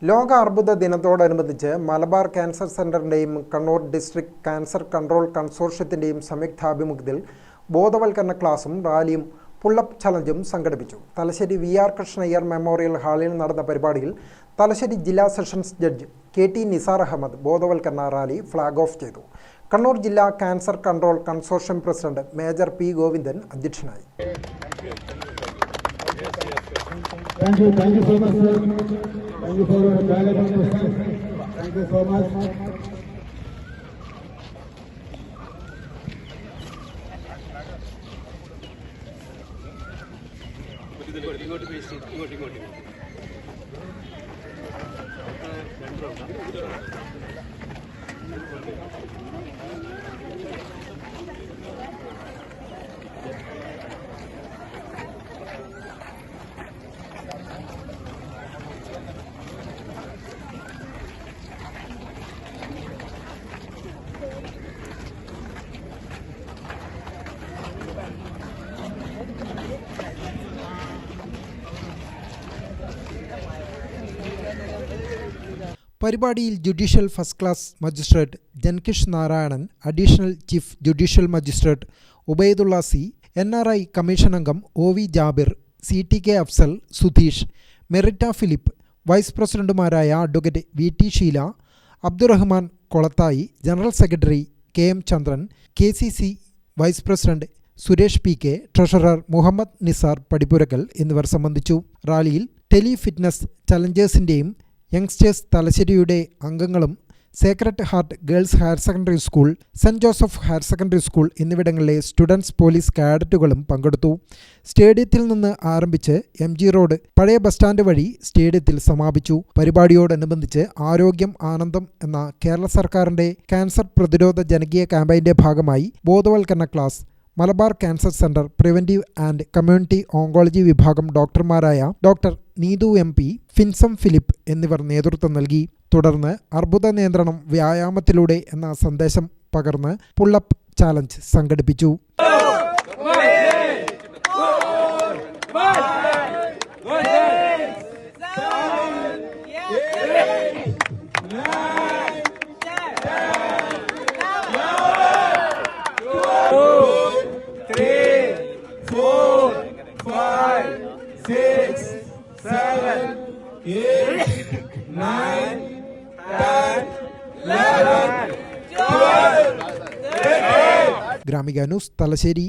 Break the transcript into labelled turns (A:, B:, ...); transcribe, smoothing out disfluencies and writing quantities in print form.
A: ലോക അർബുദ ദിനത്തോടനുബന്ധിച്ച് മലബാർ ക്യാൻസർ സെന്ററിന്റെയും കണ്ണൂർ ഡിസ്ട്രിക്ട് ക്യാൻസർ കൺട്രോൾ കൺസോർഷ്യത്തിന്റെയും സംയുക്താഭിമുഖ്യത്തിൽ ബോധവൽക്കരണ ക്ലാസും റാലിയും പുള്ളപ്പ് ചലഞ്ചും സംഘടിപ്പിച്ചു. തലശ്ശേരി വി.ആർ. കൃഷ്ണയ്യർ മെമ്മോറിയൽ ഹാളിൽ നടന്ന പരിപാടിയിൽ തലശ്ശേരി ജില്ലാ sessions judge K T. Nisar Ahammed ബോധവൽക്കരണ റാലി ഫ്ലാഗ് ഓഫ് ചെയ്തു. കണ്ണൂർ ജില്ലാ cancer control consortium president major P. Govindan അധ്യക്ഷനായി.
B: Thank you so much, sir. Thank you for your valuable questions. Thank you so much.
A: പരിപാടിയിൽ judicial first class magistrate Jankish Narayanan, additional chief judicial magistrate Ubaidulla C, NRI commission അംഗം OV Jabir, CTK Afsal, Sudheesh, Meritta Philip, vice പ്രസിഡന്റുമാരായ advocate VT Sheela, Abdurahman Kolathayi, general secretary KM Chandran, KCC vice president Suresh PK, treasurer Muhammad Nisar Padippurakkal എന്നിവർ സംബന്ധിച്ചു. റാലിയിൽ tele fitness ചലഞ്ചേഴ്സിൻ്റെയും youngsters തലശ്ശേരിയുടെ അംഗങ്ങളും sacred heart girls higher secondary school, saint Joseph higher secondary school എന്നിവിടങ്ങളിലെ students police കാഡറ്റുകളും പങ്കെടുത്തു. സ്റ്റേഡിയത്തിൽ നിന്ന് ആരംഭിച്ച് MG റോഡ് പഴയ ബസ് സ്റ്റാൻഡ് വഴി സ്റ്റേഡിയത്തിൽ സമാപിച്ചു. പരിപാടിയോടനുബന്ധിച്ച് ആരോഗ്യം ആനന്ദം എന്ന കേരള സർക്കാരിൻ്റെ ക്യാൻസർ പ്രതിരോധ ജനകീയ ക്യാമ്പയിൻ്റെ ഭാഗമായി ബോധവൽക്കരണ class Malabar cancer centre preventive and community oncology വിഭാഗം ഡോക്ടർമാരായ ഡോക്ടർ നീതു MP, ഫിൻസം ഫിലിപ്പ് എന്നിവർ നേതൃത്വം നൽകി. തുടർന്ന് അർബുദ നിയന്ത്രണം വ്യായാമത്തിലൂടെ എന്ന സന്ദേശം പകർന്ന് പുള്ളപ്പ് ചാലഞ്ച് സംഘടിപ്പിച്ചു. ഗ്രാമിക ന്യൂസ് തലശ്ശേരി.